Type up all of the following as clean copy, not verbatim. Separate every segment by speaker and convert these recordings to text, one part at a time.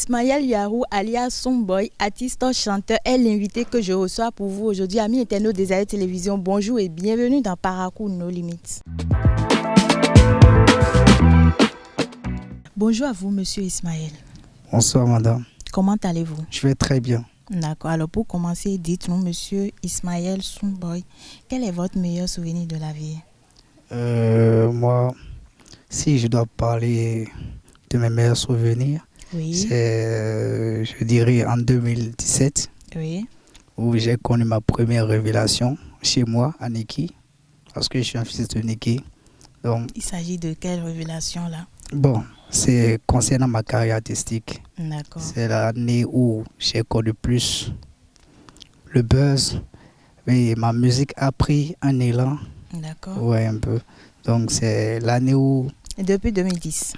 Speaker 1: Ismaël Yahou, alias Sonboy, artiste, chanteur, est l'invité que je reçois pour vous aujourd'hui. Amis internautes des Aïe Télévision, bonjour et bienvenue dans Parakou No Limits. Bonjour à vous, monsieur Ismaël.
Speaker 2: Bonsoir, madame.
Speaker 1: Comment allez-vous?
Speaker 2: Je vais très bien.
Speaker 1: D'accord. Alors, pour commencer, dites-nous, monsieur Ismaël Sonboy, quel est votre meilleur souvenir de la vie?
Speaker 2: Moi, si je dois parler de mes meilleurs souvenirs,
Speaker 1: Oui.
Speaker 2: c'est, je dirais, en 2017,
Speaker 1: Oui.
Speaker 2: où j'ai connu ma première révélation chez moi, à Niki, parce que je suis un fils de Niki. Donc,
Speaker 1: Il s'agit de quelle révélation là?
Speaker 2: bon, c'est concernant ma carrière artistique.
Speaker 1: D'accord.
Speaker 2: C'est l'année où j'ai connu plus le buzz. Et ma musique a pris un élan.
Speaker 1: D'accord.
Speaker 2: Ouais, un peu. Donc, c'est l'année où...
Speaker 1: Et depuis 2010?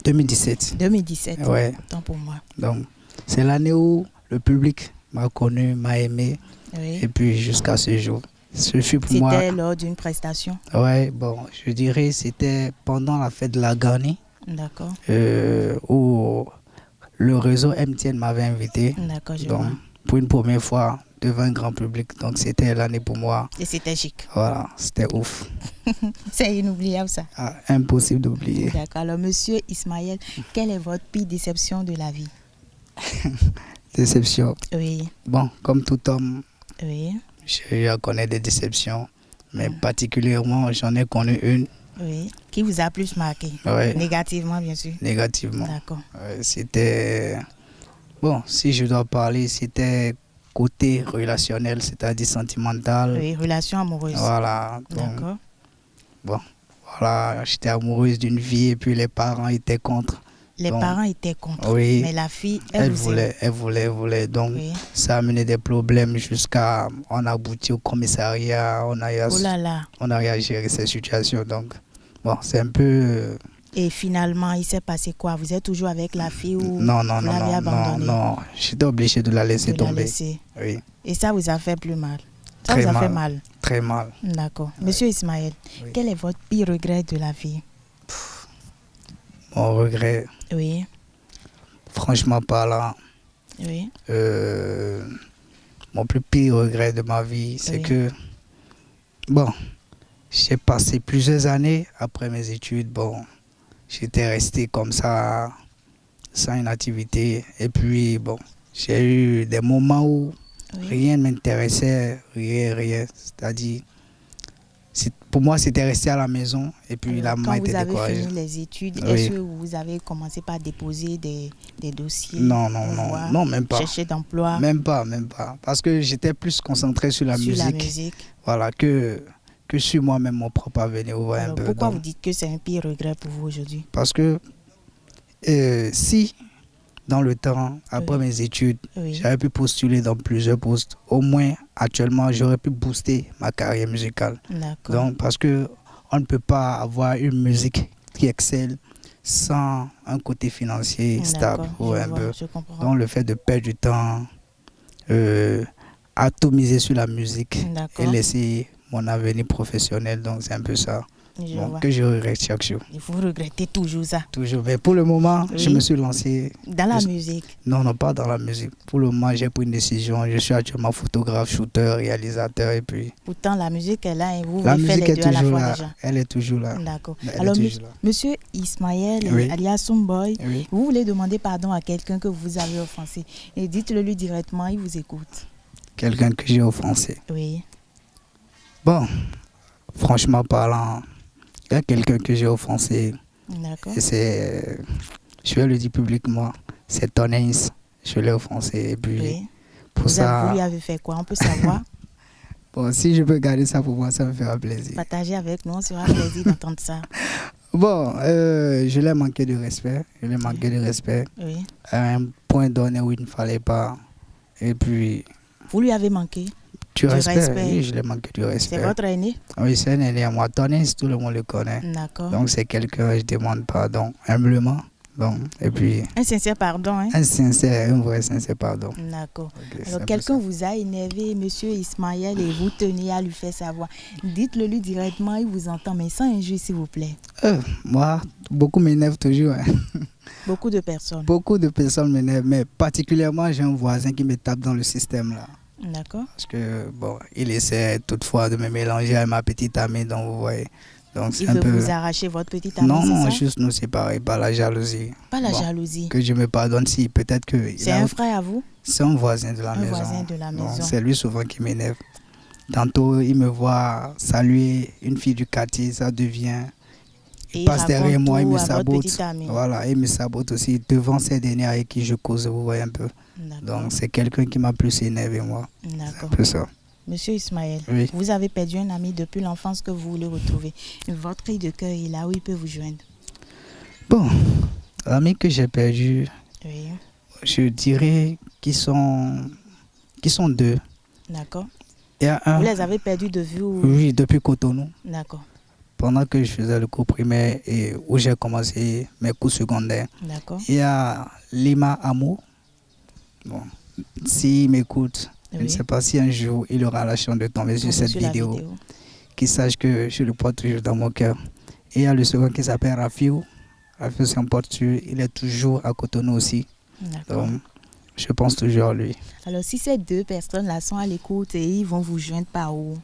Speaker 2: 2017.
Speaker 1: 2017,
Speaker 2: Ouais.
Speaker 1: autant pour moi.
Speaker 2: Donc, c'est l'année où le public m'a connu, m'a aimé.
Speaker 1: Oui.
Speaker 2: Et puis, jusqu'à ce jour. Ce fut pour moi...
Speaker 1: C'était lors d'une prestation?
Speaker 2: Ouais, bon, je dirais c'était pendant la fête de la Garnie.
Speaker 1: D'accord.
Speaker 2: Où le réseau MTN m'avait invité.
Speaker 1: D'accord, je
Speaker 2: Donc,
Speaker 1: vois.
Speaker 2: pour une première fois, devant un grand public. Donc, c'était l'année pour moi.
Speaker 1: Et c'était chic.
Speaker 2: Voilà, c'était ouf.
Speaker 1: C'est inoubliable ça.
Speaker 2: Ah, impossible d'oublier.
Speaker 1: D'accord. Alors, monsieur Ismaël, quelle est votre pire déception de la vie?
Speaker 2: Déception.
Speaker 1: Oui.
Speaker 2: Bon, comme tout homme,
Speaker 1: Oui.
Speaker 2: je connais des déceptions. Mais particulièrement, j'en ai connu une.
Speaker 1: Oui. Qui vous a plus marqué?
Speaker 2: Ouais.
Speaker 1: Négativement, bien sûr.
Speaker 2: Négativement.
Speaker 1: D'accord.
Speaker 2: C'était... Bon, si je dois parler, c'était côté relationnel, c'est-à-dire sentimental.
Speaker 1: Oui, relation amoureuse.
Speaker 2: Voilà. Donc,
Speaker 1: D'accord.
Speaker 2: bon, voilà, j'étais amoureuse d'une fille et puis les parents étaient contre.
Speaker 1: Les
Speaker 2: Donc,
Speaker 1: parents étaient contre.
Speaker 2: oui,
Speaker 1: Mais la fille,
Speaker 2: elle
Speaker 1: vous
Speaker 2: voulait, elle voulait. Donc,
Speaker 1: Oui.
Speaker 2: ça a amené des problèmes jusqu'à... On a abouti au commissariat,
Speaker 1: Oh là là.
Speaker 2: on a à gérer ces situations. Donc, bon, c'est un peu...
Speaker 1: Et finalement, il s'est passé quoi? Vous êtes toujours avec la fille ou
Speaker 2: Non,
Speaker 1: vous l'avez abandonnée?
Speaker 2: non. J'étais obligé de la laisser
Speaker 1: De la
Speaker 2: tomber.
Speaker 1: laisser.
Speaker 2: Oui,
Speaker 1: Et ça vous a fait plus mal? Ça
Speaker 2: Très
Speaker 1: vous a fait
Speaker 2: mal.
Speaker 1: mal?
Speaker 2: très mal.
Speaker 1: D'accord. Monsieur Ismaël,
Speaker 2: Oui.
Speaker 1: quel est votre pire regret de la vie?
Speaker 2: Mon regret,
Speaker 1: Oui.
Speaker 2: franchement parlant,
Speaker 1: Oui.
Speaker 2: mon plus pire regret de ma vie, c'est
Speaker 1: Oui.
Speaker 2: que, bon, j'ai passé plusieurs années après mes études, bon, j'étais resté comme ça, sans une activité. Et puis, bon, j'ai eu des moments où
Speaker 1: Oui.
Speaker 2: rien ne m'intéressait, rien. C'est-à-dire, pour moi, c'était rester à la maison et puis
Speaker 1: Alors,
Speaker 2: la maman
Speaker 1: quand
Speaker 2: était
Speaker 1: vous avez
Speaker 2: découragée.
Speaker 1: fini les études,
Speaker 2: Oui.
Speaker 1: est-ce que vous avez commencé par déposer des dossiers?
Speaker 2: Non,
Speaker 1: pour voir,
Speaker 2: non, même pas.
Speaker 1: Chercher d'emploi
Speaker 2: Même pas. Parce que j'étais plus concentré sur la
Speaker 1: sur
Speaker 2: musique.
Speaker 1: la musique?
Speaker 2: Voilà, que sur moi-même, mon propre avenir. Vous voyez
Speaker 1: Alors,
Speaker 2: un peu.
Speaker 1: pourquoi
Speaker 2: Donc,
Speaker 1: vous dites que c'est un pire regret pour vous aujourd'hui?
Speaker 2: parce que si, dans le temps, après
Speaker 1: Oui.
Speaker 2: mes études,
Speaker 1: Oui.
Speaker 2: j'avais pu postuler dans plusieurs postes, au moins, actuellement, j'aurais pu booster ma carrière musicale.
Speaker 1: D'accord.
Speaker 2: Donc, parce que on ne peut pas avoir une musique qui excelle sans un côté financier stable.
Speaker 1: D'accord,
Speaker 2: Vous voyez
Speaker 1: je
Speaker 2: un
Speaker 1: vois,
Speaker 2: peu.
Speaker 1: je comprends.
Speaker 2: Donc, le fait de perdre du temps, atomiser sur la musique et
Speaker 1: D'accord,
Speaker 2: laisser mon avenir professionnel. Donc, c'est un peu ça.
Speaker 1: je
Speaker 2: Bon,
Speaker 1: vois.
Speaker 2: que je regrette chaque jour.
Speaker 1: Et vous regrettez toujours ça?
Speaker 2: Toujours. Mais pour le moment, je
Speaker 1: Oui.
Speaker 2: me suis lancé.
Speaker 1: Dans la musique?
Speaker 2: Non, pas dans la musique. Pour le moment, j'ai pris une décision. Je suis actuellement photographe, shooter, réalisateur et puis...
Speaker 1: Pourtant, la musique est là et vous
Speaker 2: La
Speaker 1: faites
Speaker 2: musique
Speaker 1: les
Speaker 2: est
Speaker 1: deux à la
Speaker 2: toujours
Speaker 1: fois
Speaker 2: là.
Speaker 1: déjà.
Speaker 2: Elle est toujours là.
Speaker 1: D'accord.
Speaker 2: Elle est
Speaker 1: Alors,
Speaker 2: toujours là.
Speaker 1: monsieur Ismaël,
Speaker 2: Oui.
Speaker 1: alias Sonboy,
Speaker 2: Oui.
Speaker 1: vous voulez demander pardon à quelqu'un que vous avez offensé. Et dites-le lui directement, il vous écoute.
Speaker 2: Quelqu'un que j'ai offensé.
Speaker 1: Oui.
Speaker 2: Bon, franchement parlant, il y a quelqu'un que j'ai offensé.
Speaker 1: D'accord.
Speaker 2: Et c'est... Je vais le dire publiquement. C'est Tonens. Je l'ai offensé. Et puis,
Speaker 1: Oui.
Speaker 2: pour
Speaker 1: Vous
Speaker 2: ça...
Speaker 1: lui avez fait quoi? On peut savoir?
Speaker 2: Bon, si je peux garder ça pour moi, ça me fera plaisir.
Speaker 1: Partagez avec nous, on sera plaisir d'entendre ça.
Speaker 2: Bon, je l'ai manqué de respect.
Speaker 1: Oui.
Speaker 2: À un point donné où il ne fallait pas. Et puis,
Speaker 1: Vous lui avez manqué?
Speaker 2: du respect.
Speaker 1: respect.
Speaker 2: Oui, je l'ai manqué du respect.
Speaker 1: C'est votre aîné?
Speaker 2: Oui, c'est un aîné à moi. Tonens, tout le monde le connaît.
Speaker 1: D'accord.
Speaker 2: Donc, c'est quelqu'un, je demande pardon, humblement. Donc, et puis,
Speaker 1: Un sincère pardon, hein?
Speaker 2: un vrai sincère pardon.
Speaker 1: D'accord.
Speaker 2: Ok, c'est un
Speaker 1: Alors,
Speaker 2: peu
Speaker 1: quelqu'un
Speaker 2: ça.
Speaker 1: vous a énervé, monsieur Ismaël, et vous tenez à lui faire savoir. Dites-le lui directement, il vous entend, mais sans injure, s'il vous plaît.
Speaker 2: Moi, beaucoup m'énerve toujours. Hein.
Speaker 1: Beaucoup de personnes.
Speaker 2: Beaucoup de personnes m'énervent, mais particulièrement, j'ai un voisin qui me tape dans le système là.
Speaker 1: D'accord.
Speaker 2: Parce que, bon, il essaie toutefois de me mélanger avec ma petite amie, donc vous voyez. Donc, c'est
Speaker 1: Il
Speaker 2: un
Speaker 1: veut
Speaker 2: peu...
Speaker 1: vous arracher votre petite amie,
Speaker 2: Non,
Speaker 1: c'est
Speaker 2: non,
Speaker 1: ça?
Speaker 2: juste nous séparer par la jalousie.
Speaker 1: Pas la
Speaker 2: Bon,
Speaker 1: jalousie.
Speaker 2: que je me pardonne si peut-être que...
Speaker 1: C'est un frère à vous?
Speaker 2: C'est un voisin de la
Speaker 1: Un
Speaker 2: maison.
Speaker 1: voisin de la
Speaker 2: Donc,
Speaker 1: maison.
Speaker 2: c'est lui souvent qui m'énerve. Tantôt, il me voit saluer une fille du quartier, ça devient...
Speaker 1: Et
Speaker 2: Il passe derrière moi, il me
Speaker 1: à votre
Speaker 2: sabote.
Speaker 1: petite amie.
Speaker 2: Voilà, il me sabote aussi devant ces derniers avec qui je cause, vous voyez un peu.
Speaker 1: D'accord.
Speaker 2: Donc, c'est quelqu'un qui m'a plus énervé, moi. C'est
Speaker 1: D'accord.
Speaker 2: un peu ça.
Speaker 1: Monsieur Ismaël,
Speaker 2: Oui.
Speaker 1: vous avez perdu un ami depuis l'enfance que vous voulez retrouver. Votre cri de cœur est là où il peut vous joindre.
Speaker 2: Bon, l'ami que j'ai perdu,
Speaker 1: Oui.
Speaker 2: je dirais qu'ils sont deux.
Speaker 1: D'accord.
Speaker 2: Il y a un,
Speaker 1: Vous les avez perdus de vue ou...
Speaker 2: oui, depuis Cotonou,
Speaker 1: D'accord.
Speaker 2: pendant que je faisais le cours primaire et où j'ai commencé mes cours secondaires.
Speaker 1: D'accord.
Speaker 2: Il y a Lima Amour. Bon, s'il m'écoute, je ne
Speaker 1: Oui.
Speaker 2: sais pas si un jour il aura la chance de tomber sur cette
Speaker 1: la
Speaker 2: vidéo, qu'il sache que je le porte toujours dans mon cœur. Et il y a le second qui s'appelle Rafiou. Rafiou, c'est un porte-sur, il est toujours à Cotonou aussi.
Speaker 1: D'accord.
Speaker 2: Donc, je pense toujours à lui.
Speaker 1: Alors, si ces deux personnes-là sont à l'écoute et ils vont vous joindre par où?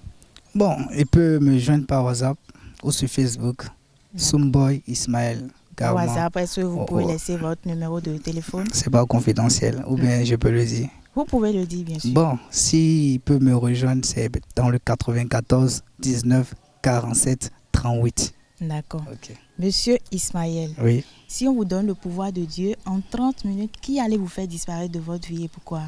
Speaker 2: Bon, il peut me joindre par WhatsApp ou sur Facebook.
Speaker 1: D'accord.
Speaker 2: Soumboy Ismaël.
Speaker 1: Par
Speaker 2: Carrément.
Speaker 1: WhatsApp, est-ce que vous pouvez laisser votre numéro de téléphone?
Speaker 2: C'est pas confidentiel, ou bien je peux le dire.
Speaker 1: Vous pouvez le dire, bien sûr.
Speaker 2: Bon, s'il peut me rejoindre, c'est dans le 94 19 47 38.
Speaker 1: D'accord.
Speaker 2: Ok.
Speaker 1: Monsieur Ismaël,
Speaker 2: Oui.
Speaker 1: si on vous donne le pouvoir de Dieu, en 30 minutes, qui allait vous faire disparaître de votre vie et pourquoi?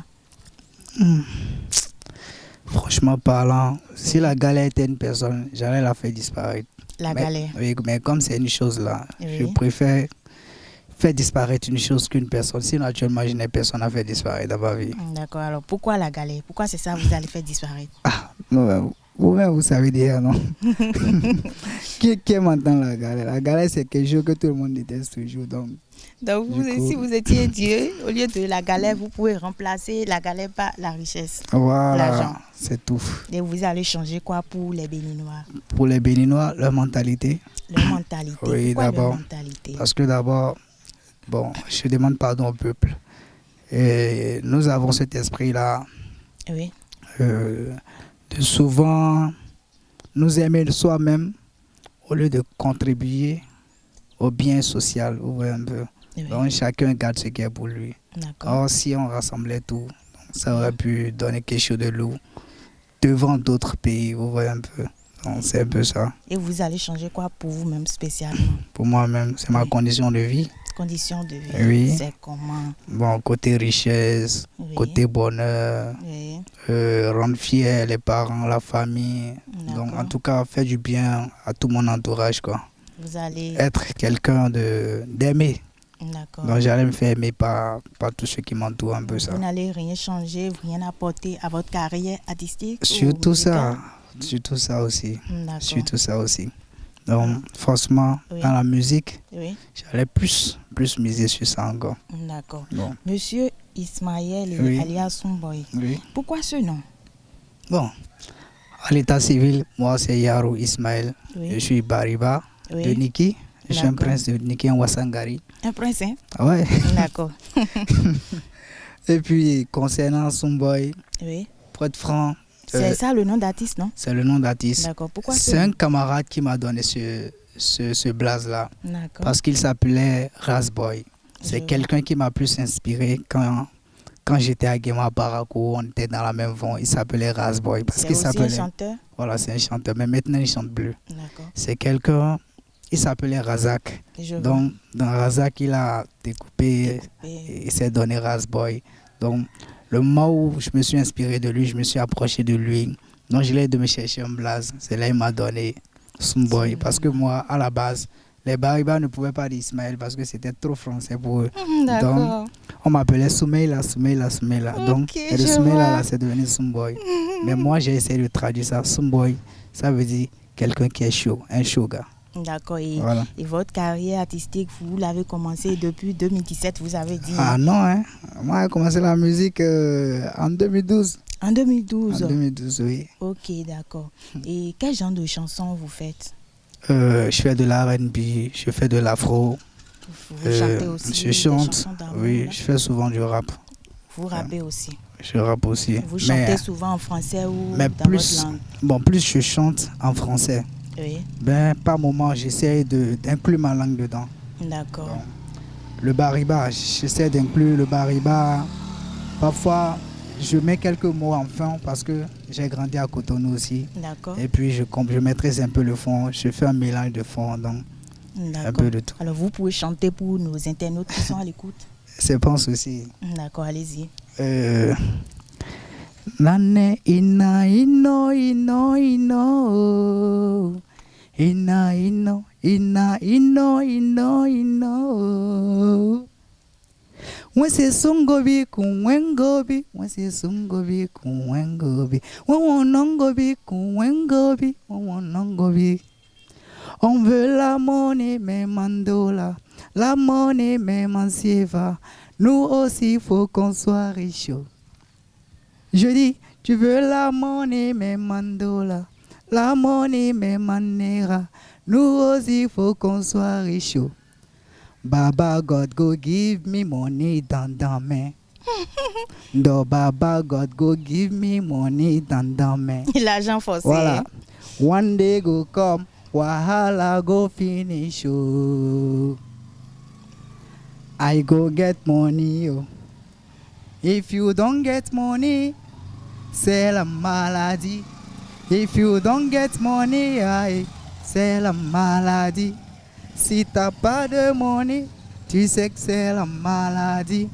Speaker 2: Franchement parlant, si la galère était une personne, j'allais la faire disparaître.
Speaker 1: La galère.
Speaker 2: Oui, mais comme c'est une chose là,
Speaker 1: Oui.
Speaker 2: je préfère faire disparaître une chose qu'une personne. Sinon, actuellement, je n'ai personne à faire disparaître dans ma vie.
Speaker 1: D'accord. Alors, pourquoi la galère? Pourquoi c'est ça que vous allez faire disparaître?
Speaker 2: Ah, non, vous savez déjà, non? qui m'entend la galère? La galère, c'est quelque chose que tout le monde déteste toujours. Donc
Speaker 1: vous, si vous étiez Dieu, au lieu de la galère, vous pouvez remplacer la galère par la richesse.
Speaker 2: voilà,
Speaker 1: L'argent.
Speaker 2: c'est tout.
Speaker 1: Et vous allez changer quoi pour les Béninois?
Speaker 2: Pour les Béninois, leur mentalité.
Speaker 1: Leur mentalité.
Speaker 2: Oui,
Speaker 1: Pourquoi leur
Speaker 2: d'abord.
Speaker 1: mentalité?
Speaker 2: Parce que d'abord, bon, je demande pardon au peuple. Et nous avons cet esprit-là
Speaker 1: Oui.
Speaker 2: de souvent nous aimer de soi-même au lieu de contribuer au bien social. Vous voyez un peu.
Speaker 1: Oui.
Speaker 2: Donc chacun garde ce qui est pour lui.
Speaker 1: D'accord.
Speaker 2: Or, si on rassemblait tout, ça aurait pu donner quelque chose de lourd devant d'autres pays. Vous voyez un peu. Donc c'est un peu ça.
Speaker 1: Et vous allez changer quoi pour vous-même spécialement?
Speaker 2: Pour moi-même, c'est ma
Speaker 1: Oui.
Speaker 2: condition de vie.
Speaker 1: Conditions de vie.
Speaker 2: Oui.
Speaker 1: C'est comment?
Speaker 2: Bon, côté richesse,
Speaker 1: Oui.
Speaker 2: côté bonheur,
Speaker 1: Oui.
Speaker 2: rendre fiers les parents, la famille. Donc, en
Speaker 1: D'accord.
Speaker 2: tout cas, faire du bien à tout mon entourage, quoi.
Speaker 1: Vous allez...
Speaker 2: Être quelqu'un d'aimer.
Speaker 1: D'accord.
Speaker 2: Donc, j'allais me faire aimer par tous ceux qui m'entourent, un peu ça.
Speaker 1: Vous n'allez rien changer, rien apporter à votre carrière artistique?
Speaker 2: Surtout
Speaker 1: ou
Speaker 2: ça.
Speaker 1: musicale?
Speaker 2: Surtout ça aussi.
Speaker 1: D'accord.
Speaker 2: Surtout ça aussi. Donc, franchement,
Speaker 1: Oui.
Speaker 2: dans la musique,
Speaker 1: Oui.
Speaker 2: j'allais plus miser sur ça encore.
Speaker 1: D'accord.
Speaker 2: Bon.
Speaker 1: Monsieur Ismaël
Speaker 2: Oui.
Speaker 1: alias Soumboy,
Speaker 2: Oui.
Speaker 1: pourquoi ce nom?
Speaker 2: Bon, à l'état civil, moi, c'est Yarou Ismaël.
Speaker 1: Oui.
Speaker 2: Je suis Bariba
Speaker 1: Oui.
Speaker 2: de Niki. Je suis un
Speaker 1: D'accord.
Speaker 2: prince de Niki en Wasangari.
Speaker 1: Un prince, hein?
Speaker 2: Ah ouais.
Speaker 1: D'accord.
Speaker 2: Et puis, concernant Soumboy,
Speaker 1: Oui.
Speaker 2: pour être franc,
Speaker 1: C'est ça le nom d'artiste, non?
Speaker 2: c'est le nom d'artiste.
Speaker 1: D'accord. Pourquoi
Speaker 2: C'est un camarade qui m'a donné ce blaze-là.
Speaker 1: D'accord.
Speaker 2: Parce qu'il s'appelait Razboy. C'est
Speaker 1: Je
Speaker 2: quelqu'un qui m'a plus inspiré quand j'étais à Guéma Parakou, on était dans la même vent. Il s'appelait Razboy. Parce
Speaker 1: C'est
Speaker 2: qu'il
Speaker 1: aussi un
Speaker 2: s'appelait.
Speaker 1: chanteur?
Speaker 2: Voilà, c'est un chanteur. Mais maintenant, il chante bleu.
Speaker 1: D'accord.
Speaker 2: C'est quelqu'un. Il s'appelait Razak.
Speaker 1: Je vois.
Speaker 2: Donc, dans Razak, il a découpé
Speaker 1: Et-
Speaker 2: et il s'est donné Razboy. Donc, le moment où je me suis inspiré de lui, je me suis approché de lui. Donc, je l'ai aidé de me chercher un blaze. C'est là qu'il m'a donné Soumboy. Parce que moi, à la base, les Bariba ne pouvaient pas dire Ismaël parce que c'était trop français pour eux.
Speaker 1: D'accord.
Speaker 2: On m'appelait Soumeila, Soumeila, Soumeila. Donc,
Speaker 1: Ok,
Speaker 2: et de
Speaker 1: je
Speaker 2: Soumeila,
Speaker 1: vois.
Speaker 2: là, c'est devenu Soumboy. Mais moi, j'ai essayé de traduire ça. Soumboy, ça veut dire quelqu'un qui est chaud, un chaud gars.
Speaker 1: D'accord. Et,
Speaker 2: Voilà.
Speaker 1: et votre carrière artistique, vous l'avez commencé depuis 2017, vous avez dit.
Speaker 2: Ah non, hein. Moi, j'ai commencé la musique en 2012.
Speaker 1: En 2012.
Speaker 2: En 2012, oui.
Speaker 1: Ok, d'accord. Et quel genre de chansons vous faites?
Speaker 2: Je fais de l'R&B, je fais de l'afro,
Speaker 1: Vous chantez aussi
Speaker 2: Je
Speaker 1: des
Speaker 2: chante,
Speaker 1: chansons d'amour,
Speaker 2: oui,
Speaker 1: là?
Speaker 2: je fais souvent du rap.
Speaker 1: Vous rappez aussi.
Speaker 2: Je rappe aussi.
Speaker 1: Vous chantez souvent en français ou
Speaker 2: mais
Speaker 1: dans
Speaker 2: plus,
Speaker 1: votre langue?
Speaker 2: bon, plus je chante en français.
Speaker 1: Oui,
Speaker 2: Ben, par moment, j'essaie d'inclure ma langue dedans.
Speaker 1: d'accord.
Speaker 2: Donc, le bariba, j'essaie d'inclure le bariba. Parfois, je mets quelques mots en fond parce que j'ai grandi à Cotonou aussi.
Speaker 1: D'accord.
Speaker 2: Et puis, je maîtrise un peu le fond. Je fais un mélange de fond, donc un
Speaker 1: D'accord.
Speaker 2: peu de tout.
Speaker 1: Alors, vous pouvez chanter pour nos internautes qui sont à l'écoute?
Speaker 2: C'est pas un souci.
Speaker 1: D'accord, allez-y.
Speaker 2: Nane ina ino ino ino ina ino ina ino ino ino Wese sungobi kuwengobi wese sungobi kuwengobi wonongobi kuwengobi wonongobi. On veut la monnaie mais mandola, la monnaie mais mansiva. Nous aussi faut qu'on soit riche. Je dis, tu veux la monnaie mais mandola, la monnaie mais manera. Nous aussi faut qu'on soit riche. Baba God go give me money dans main. Do Baba God go give me money dans main.
Speaker 1: L'argent forcé.
Speaker 2: Voilà. One day go come, wahala go finish. Oh. I go get money. Oh. If you don't get money, c'est la maladie. If you don't get money, c'est la maladie. Si t'as pas de money, tu sais que c'est la maladie.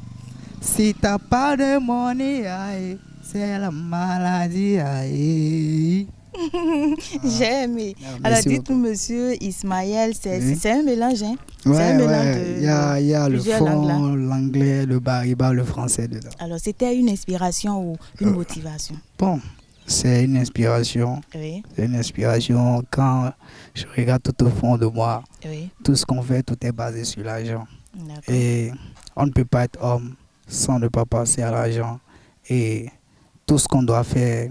Speaker 2: Si t'as pas de money, c'est la maladie.
Speaker 1: J'ai aimé. Alors dites-nous, monsieur Ismaël, c'est un mélange, hein?
Speaker 2: Ouais,
Speaker 1: c'est un mélange
Speaker 2: il y a le
Speaker 1: langues,
Speaker 2: fond, l'anglais, le bariba, le français dedans.
Speaker 1: Alors c'était une inspiration ou une motivation?
Speaker 2: Bon, c'est une inspiration.
Speaker 1: Oui.
Speaker 2: C'est une inspiration quand je regarde tout au fond de moi.
Speaker 1: Oui.
Speaker 2: Tout ce qu'on fait, tout est basé sur l'argent.
Speaker 1: D'accord.
Speaker 2: Et on ne peut pas être homme sans ne pas penser à l'argent. Et tout ce qu'on doit faire,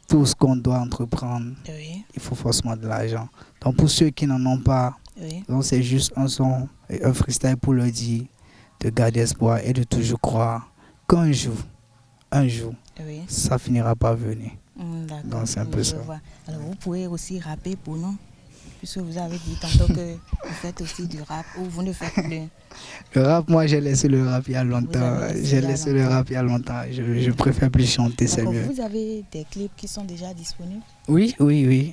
Speaker 2: tout ce qu'on doit entreprendre,
Speaker 1: Oui.
Speaker 2: il faut forcément de l'argent. Donc pour ceux qui n'en ont pas,
Speaker 1: Oui.
Speaker 2: donc c'est juste un son et un freestyle pour leur dire de garder espoir et de toujours croire qu'un jour,
Speaker 1: Oui.
Speaker 2: ça finira par venir.
Speaker 1: D'accord.
Speaker 2: Donc c'est un peu ça.
Speaker 1: Vois. Alors vous pouvez aussi rapper pour nous, puisque vous avez dit tantôt que vous faites aussi du rap ou vous ne faites plus.
Speaker 2: Le rap, moi j'ai laissé le rap il y a longtemps.
Speaker 1: J'ai laissé
Speaker 2: le rap il y a longtemps. Je préfère plus chanter, c'est mieux.
Speaker 1: Vous avez des clips qui sont déjà disponibles?
Speaker 2: Oui.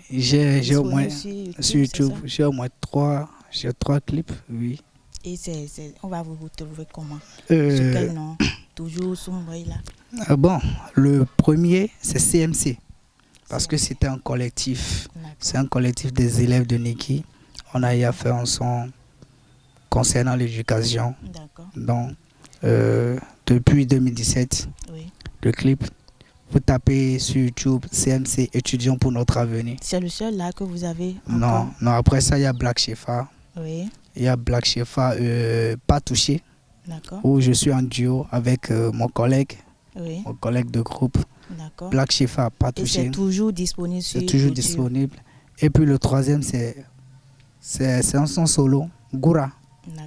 Speaker 2: J'ai au moins
Speaker 1: sur YouTube.
Speaker 2: J'ai au moins trois clips, oui.
Speaker 1: Et on va vous retrouver comment? Sur quel nom? Toujours Somboy là?
Speaker 2: Bon, le premier c'est CMC. Parce que c'était un collectif. C'est un collectif des élèves de Niki. On a eu à faire un son concernant l'éducation. Donc, depuis 2017,
Speaker 1: oui.
Speaker 2: Le clip, vous tapez sur YouTube CMC étudiants pour notre avenir.
Speaker 1: C'est le seul là que vous avez encore?
Speaker 2: Non, après ça, il y a Black Shefa.
Speaker 1: Oui.
Speaker 2: Il y a Black Shefa Pas Touché.
Speaker 1: D'accord.
Speaker 2: Où je suis en duo avec mon collègue.
Speaker 1: Oui.
Speaker 2: Mon collègue de groupe.
Speaker 1: D'accord.
Speaker 2: Black Shefa Pas Touché.
Speaker 1: Et c'est toujours disponible sur YouTube?
Speaker 2: C'est toujours disponible. Et puis le troisième, c'est un son solo, Goura.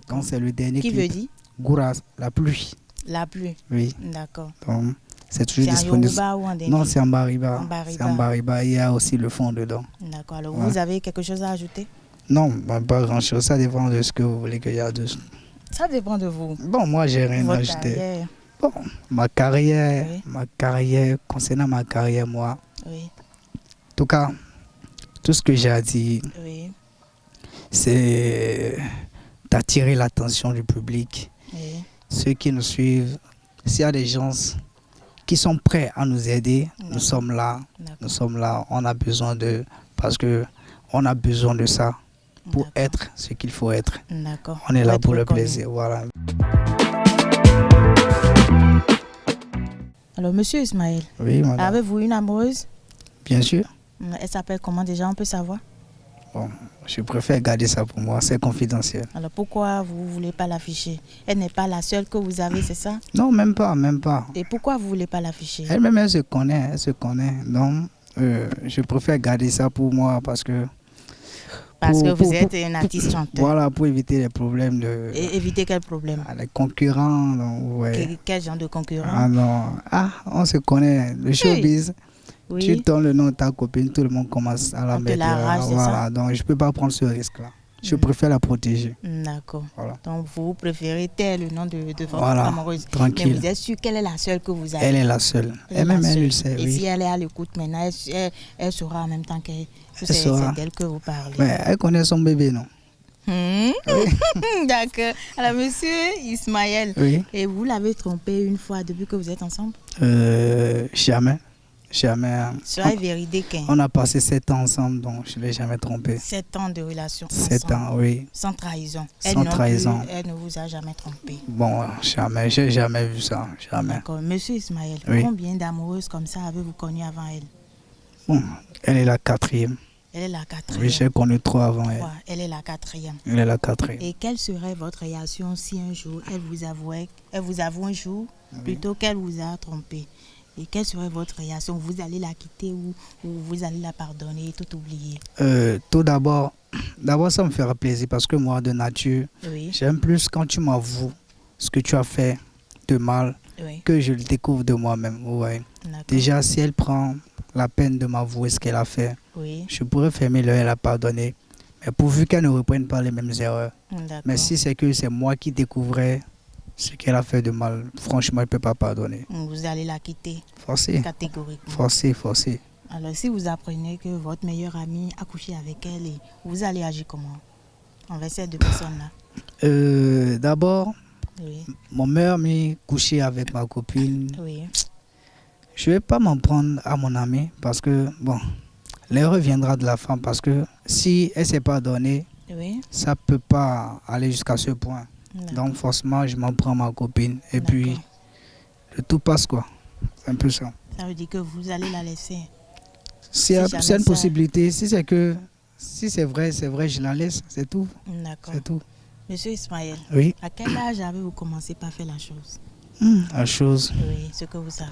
Speaker 2: Donc c'est le dernier clip.
Speaker 1: Qui veut dire?
Speaker 2: Goura, la pluie.
Speaker 1: La pluie?
Speaker 2: Oui.
Speaker 1: D'accord.
Speaker 2: Donc c'est toujours disponible.
Speaker 1: C'est en Yoruba ou en Dendé?
Speaker 2: Non, c'est en Bariba.
Speaker 1: C'est
Speaker 2: en Bariba. Il y a aussi le fond dedans.
Speaker 1: D'accord. Alors vous avez quelque chose à ajouter?
Speaker 2: Non, pas grand-chose. Ça dépend de ce que vous voulez qu'il y a dessus.
Speaker 1: Ça dépend de vous.
Speaker 2: Bon, moi, j'ai rien à ajouter. Bon, ma carrière, concernant ma carrière, moi.
Speaker 1: Oui.
Speaker 2: En tout cas, tout ce que j'ai à dire, c'est d'attirer l'attention du public.
Speaker 1: Oui.
Speaker 2: Ceux qui nous suivent, s'il y a des gens qui sont prêts à nous aider, nous sommes là. Nous sommes là. On a besoin d'eux parce qu'on a besoin de ça pour être ce qu'il faut être. On est là pour le plaisir. Voilà.
Speaker 1: Alors, monsieur Ismaël,
Speaker 2: oui,
Speaker 1: avez-vous une amoureuse?
Speaker 2: Bien sûr.
Speaker 1: Elle s'appelle comment déjà, on peut savoir?
Speaker 2: Bon, je préfère garder ça pour moi, c'est confidentiel.
Speaker 1: Alors pourquoi vous ne voulez pas l'afficher? Elle n'est pas la seule que vous avez, c'est ça?
Speaker 2: Non, même pas.
Speaker 1: Et pourquoi vous ne voulez pas l'afficher?
Speaker 2: Elle-même, elle se connaît. Donc, je préfère garder ça pour moi parce que,
Speaker 1: Parce que vous êtes un artiste chanteur.
Speaker 2: Voilà, pour éviter les problèmes de...
Speaker 1: Et éviter quel problème?
Speaker 2: Les concurrents, donc, ouais.
Speaker 1: Quel genre de concurrents?
Speaker 2: Ah non, on se connaît, le showbiz.
Speaker 1: Oui.
Speaker 2: Tu donnes le nom de ta copine, tout le monde commence à la mettre.
Speaker 1: Voilà,
Speaker 2: donc je ne peux pas prendre ce risque-là. Je préfère la protéger.
Speaker 1: D'accord.
Speaker 2: Voilà.
Speaker 1: Donc vous préférez taire le nom de votre amoureuse.
Speaker 2: Tranquille.
Speaker 1: Mais vous êtes sûr qu'elle est la seule que vous avez?
Speaker 2: Elle est la seule. Elle le sait.
Speaker 1: Et
Speaker 2: oui.
Speaker 1: si elle est à l'écoute maintenant, elle saura en même temps que c'est d'elle que vous parlez.
Speaker 2: Mais elle connaît son bébé, non?
Speaker 1: Oui. D'accord. Alors monsieur Ismaël,
Speaker 2: oui.
Speaker 1: Et vous l'avez trompé une fois depuis que vous êtes ensemble?
Speaker 2: Jamais.
Speaker 1: Soyez véridique.
Speaker 2: On a passé 7 ans ensemble, donc je ne l'ai jamais trompé.
Speaker 1: 7 ans de relation
Speaker 2: 7
Speaker 1: ensemble.
Speaker 2: ans, oui.
Speaker 1: Sans trahison.
Speaker 2: Sans trahison.
Speaker 1: Elle ne vous a jamais trompé.
Speaker 2: Bon, jamais. J'ai jamais vu ça. Jamais.
Speaker 1: D'accord. Monsieur Ismaël, combien d'amoureuses comme ça avez-vous connu avant elle?
Speaker 2: Bon, elle est la 4e.
Speaker 1: Elle est la 4e.
Speaker 2: Oui, j'ai connu 3 avant elle.
Speaker 1: Elle est la 4e.
Speaker 2: Elle est la 4e.
Speaker 1: Et quelle serait votre réaction si un jour elle vous avoue un jour, plutôt qu'elle vous a trompé? Et quelle serait votre réaction? Vous allez la quitter ou vous allez la pardonner et tout oublier?
Speaker 2: Tout d'abord, ça me fera plaisir parce que moi, de nature, j'aime plus quand tu m'avoues ce que tu as fait de mal que je le découvre de moi-même. Ouais. Déjà, si elle prend la peine de m'avouer ce qu'elle a fait, je pourrais fermer l'œil et la pardonner. Mais pourvu qu'elle ne reprenne pas les mêmes erreurs. Mais si c'est que c'est moi qui découvrais ce qu'elle a fait de mal, franchement, elle ne peut pas pardonner.
Speaker 1: Vous allez la quitter.
Speaker 2: Forcé.
Speaker 1: Catégoriquement.
Speaker 2: Forcé.
Speaker 1: Alors, si vous apprenez que votre meilleure amie a couché avec elle, vous allez agir comment envers ces deux personnes-là?
Speaker 2: D'abord, mon meilleur ami couché avec ma copine. Je ne vais pas m'en prendre à mon ami parce que, bon, l'erreur viendra de la femme parce que si elle ne s'est pas donnée, ça ne peut pas aller jusqu'à ce point. Donc forcément, je m'en prends à ma copine et puis le tout passe quoi. C'est un peu ça.
Speaker 1: Ça veut dire que vous allez la laisser?
Speaker 2: C'est une possibilité. Si c'est vrai, je la laisse, c'est tout.
Speaker 1: D'accord.
Speaker 2: C'est tout.
Speaker 1: Monsieur Ismaël, à quel âge avez-vous commencé par faire la chose?
Speaker 2: La chose?
Speaker 1: Oui, ce que vous savez.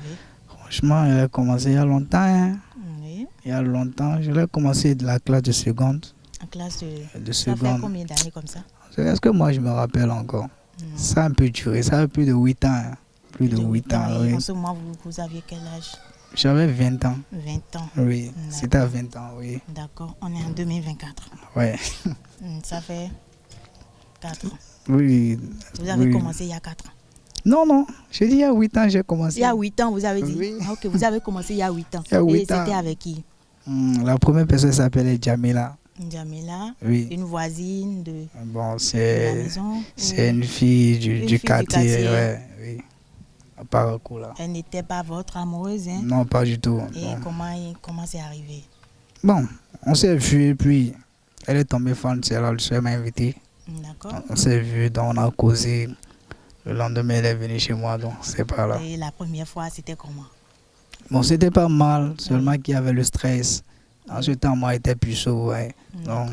Speaker 2: Franchement, elle a commencé il y a longtemps. Hein.
Speaker 1: Oui.
Speaker 2: Il y a longtemps. Je l'ai commencé de la classe de seconde.
Speaker 1: En classe de
Speaker 2: seconde.
Speaker 1: Ça fait combien d'années comme ça?
Speaker 2: Est-ce que moi je me rappelle encore? Ça a un peu duré, ça a plus de 8 ans. Hein. Plus de 8 ans, oui.
Speaker 1: En ce moment, vous aviez quel âge?
Speaker 2: J'avais 20 ans.
Speaker 1: 20 ans?
Speaker 2: Oui, c'était à 20 ans, oui.
Speaker 1: D'accord, on est en 2024.
Speaker 2: Oui.
Speaker 1: Ça fait 4 ans.
Speaker 2: Oui.
Speaker 1: Vous avez commencé il y a 4 ans?
Speaker 2: Non, je dis il y a 8 ans, j'ai commencé.
Speaker 1: Il y a 8 ans, vous avez dit?
Speaker 2: Oui.
Speaker 1: Ok, vous avez commencé il y a 8 ans.
Speaker 2: Il y a 8
Speaker 1: Et
Speaker 2: ans.
Speaker 1: c'était avec qui?
Speaker 2: La première personne s'appelait Jamila.
Speaker 1: Jamila,
Speaker 2: une
Speaker 1: voisine de
Speaker 2: la
Speaker 1: maison?
Speaker 2: C'est une fille du quartier. Oui. À Parakou, là.
Speaker 1: Elle n'était pas votre amoureuse, hein?
Speaker 2: Non, pas du tout.
Speaker 1: Et comment c'est arrivé?
Speaker 2: Bon, on s'est vu et puis elle est tombée fan, c'est là, elle m'a invité.
Speaker 1: D'accord.
Speaker 2: On s'est vu, donc on a causé. Le lendemain, elle est venue chez moi, donc c'est pas là.
Speaker 1: Et la première fois, c'était comment?
Speaker 2: Bon, c'était pas mal, seulement qu'il y avait le stress. En ce temps, moi, j'étais puceau, Donc,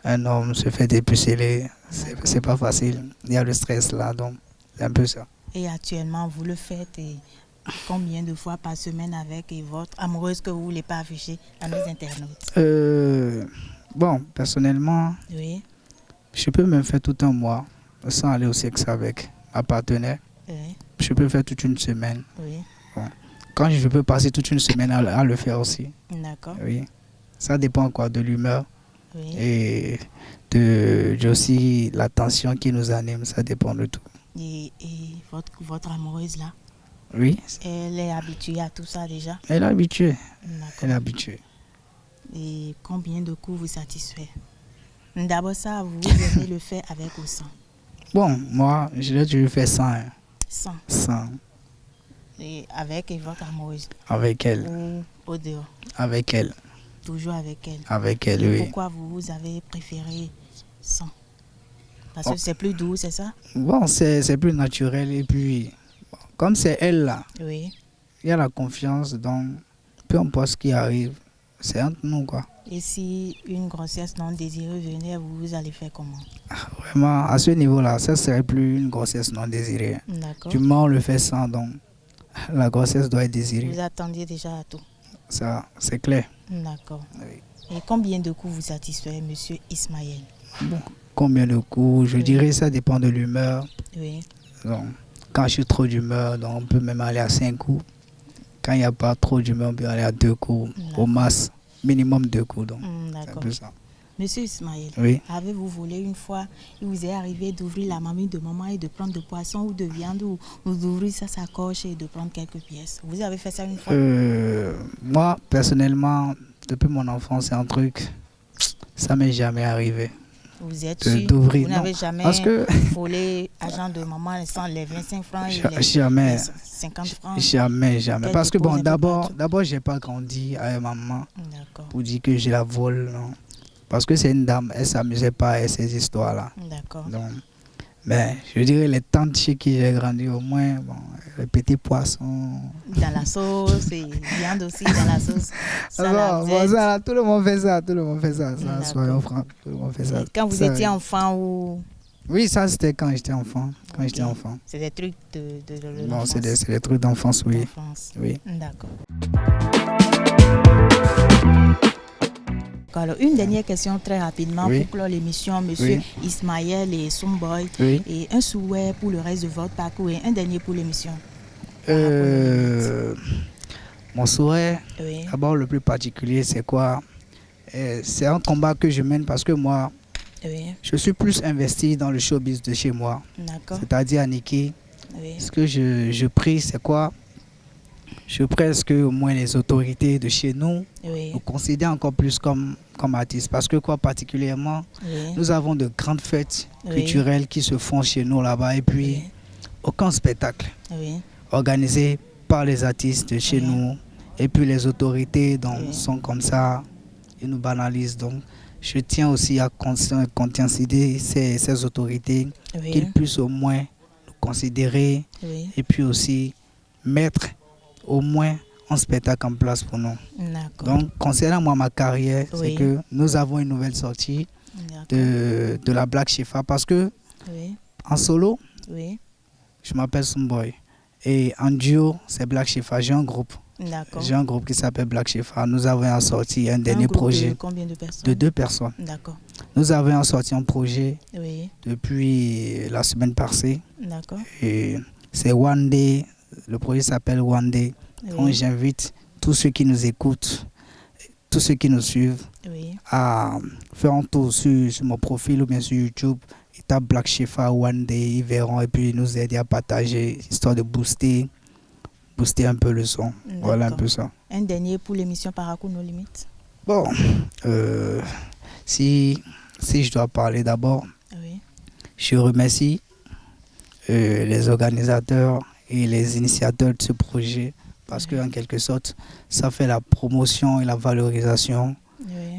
Speaker 2: un homme se fait dépuceler, c'est pas facile. Il y a le stress là, donc c'est un peu ça.
Speaker 1: Et actuellement, vous le faites combien de fois par semaine avec votre amoureuse que vous ne voulez pas afficher à nos internautes?
Speaker 2: Bon, personnellement, je peux même faire tout un mois sans aller au sexe avec ma partenaire. Je peux faire toute une semaine. Bon. Quand je peux passer toute une semaine à le faire aussi.
Speaker 1: D'accord.
Speaker 2: Oui. Ça dépend quoi, de l'humeur et de aussi la tension qui nous anime, ça dépend de tout.
Speaker 1: Et votre amoureuse là?
Speaker 2: Oui.
Speaker 1: Elle est habituée à tout ça déjà?
Speaker 2: Elle est habituée.
Speaker 1: D'accord.
Speaker 2: Elle est habituée.
Speaker 1: Et combien de coups vous satisfait? D'abord ça, vous aimez le faire avec ou sans?
Speaker 2: Bon, moi, je l'ai toujours fait sans.
Speaker 1: Sans. Et avec votre amoureuse?
Speaker 2: Avec elle.
Speaker 1: Ou au dehors?
Speaker 2: Avec elle.
Speaker 1: Toujours avec elle?
Speaker 2: Avec elle,
Speaker 1: et pourquoi vous avez préféré sans? Parce que c'est plus doux, c'est ça?
Speaker 2: Bon, c'est plus naturel et puis, comme c'est elle là, il y a la confiance, donc peu importe ce qui arrive, c'est entre nous quoi.
Speaker 1: Et si une grossesse non désirée venait, vous allez faire comment?
Speaker 2: Vraiment, à ce niveau-là, ça serait plus une grossesse non désirée.
Speaker 1: D'accord.
Speaker 2: Du moment où on le fait sans, donc la grossesse doit être désirée.
Speaker 1: Vous attendiez déjà à tout?
Speaker 2: Ça, c'est clair.
Speaker 1: D'accord. Et combien de coups vous satisfait, monsieur Ismaël?
Speaker 2: Bon, combien de coups? Je dirais ça dépend de l'humeur.
Speaker 1: Oui.
Speaker 2: Donc, quand je suis trop d'humeur, donc on peut même aller à 5 coups. Quand il n'y a pas trop d'humeur, on peut aller à 2 coups. Au max, minimum 2 coups. Donc, c'est un peu ça.
Speaker 1: Monsieur Ismaël,
Speaker 2: oui.
Speaker 1: Avez-vous volé une fois, il vous est arrivé d'ouvrir la mamie de maman et de prendre de poisson ou de viande ou d'ouvrir sa sacoche et de prendre quelques pièces? Vous avez fait ça une fois?
Speaker 2: Moi, personnellement, depuis mon enfance, c'est un truc, ça m'est jamais arrivé.
Speaker 1: Vous êtes sûr?
Speaker 2: D'ouvrir,
Speaker 1: vous n'avez jamais volé argent de maman sans les 25 francs et les 50 francs?
Speaker 2: Jamais. Parce que bon, d'abord, je n'ai pas grandi avec maman pour dire que je la vole, non. Parce que c'est une dame, elle ne s'amusait pas avec ces histoires-là.
Speaker 1: D'accord.
Speaker 2: Donc, mais je dirais les tantes chez qui j'ai grandi, au moins, bon, les petits poissons.
Speaker 1: Dans la sauce et viande aussi dans la sauce.
Speaker 2: Ça, tout le monde fait ça. Ça soyons francs, tout le monde fait ça.
Speaker 1: Quand vous étiez enfant ou...
Speaker 2: Oui, ça c'était quand j'étais enfant.
Speaker 1: C'est des trucs de
Speaker 2: bon,
Speaker 1: l'enfance.
Speaker 2: c'est des trucs d'enfance, oui. Oui.
Speaker 1: D'accord. Alors, une dernière question très rapidement pour clore l'émission, monsieur Ismaël et Somboy.
Speaker 2: Oui.
Speaker 1: Et un souhait pour le reste de votre parcours et un dernier pour l'émission.
Speaker 2: Mon souhait, d'abord le plus particulier, c'est quoi? C'est un combat que je mène parce que moi, je suis plus investi dans le showbiz de chez moi. C'est-à-dire à Niki. Ce que je prie, c'est quoi? Je prie que au moins les autorités de chez nous nous considèrent encore plus comme artistes. Parce que quoi particulièrement, nous avons de grandes fêtes culturelles qui se font chez nous là-bas. Et puis, aucun spectacle organisé par les artistes de chez nous. Et puis les autorités donc, sont comme ça, ils nous banalisent. Donc, je tiens aussi à conscientiser ces autorités qu'ils puissent au moins nous considérer et puis aussi mettre au moins un spectacle en place pour nous. Donc, concernant moi, ma carrière, c'est que nous avons une nouvelle sortie de la Black Shefa parce que en solo, je m'appelle Somboy et en duo, c'est Black Shefa. J'ai un groupe. J'ai un groupe qui s'appelle Black Shefa. Nous avons sorti un dernier projet
Speaker 1: de combien de personnes?
Speaker 2: De 2 personnes.
Speaker 1: D'accord.
Speaker 2: Nous avons sorti un projet depuis la semaine passée.
Speaker 1: D'accord.
Speaker 2: Et c'est One Day. Le projet s'appelle One Day. Donc j'invite tous ceux qui nous écoutent, tous ceux qui nous suivent à faire un tour sur mon profil ou bien sur YouTube. Ils tapent Black Shefa One Day, ils verront et puis nous aider à partager, histoire de booster un peu le son. Voilà un peu ça.
Speaker 1: Un dernier pour l'émission Parakou No Limites.
Speaker 2: Bon, si je dois parler d'abord, je remercie les organisateurs et les initiateurs de ce projet parce qu'en quelque sorte, ça fait la promotion et la valorisation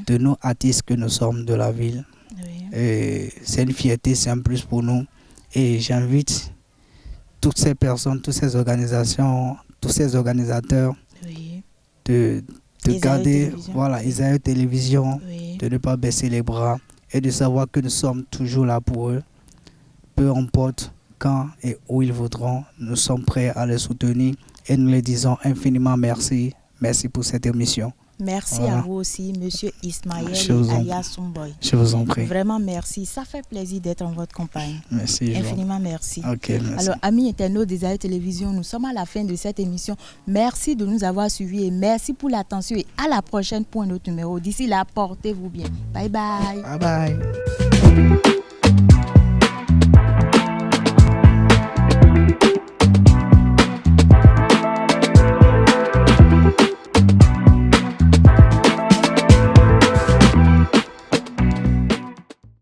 Speaker 2: de nos artistes que nous sommes de la ville. C'est une fierté, c'est un plus pour nous. Et j'invite toutes ces personnes, toutes ces organisations, tous ces organisateurs de garder Isaïe Télévision, de ne pas baisser les bras et de savoir que nous sommes toujours là pour eux. Peu importe quand et où ils voudront, nous sommes prêts à les soutenir et nous les disons infiniment merci. Merci pour cette émission.
Speaker 1: Merci à vous aussi, monsieur Ismaël alias Somboy.
Speaker 2: Je vous en prie.
Speaker 1: Vraiment merci. Ça fait plaisir d'être en votre compagnie.
Speaker 2: Merci.
Speaker 1: Infiniment merci.
Speaker 2: Okay, merci.
Speaker 1: Alors, amis internautes des Isaïe Télévision, nous sommes à la fin de cette émission. Merci de nous avoir suivis et merci pour l'attention et à la prochaine pour un autre numéro. D'ici là, portez-vous bien. Bye bye.
Speaker 2: Bye bye.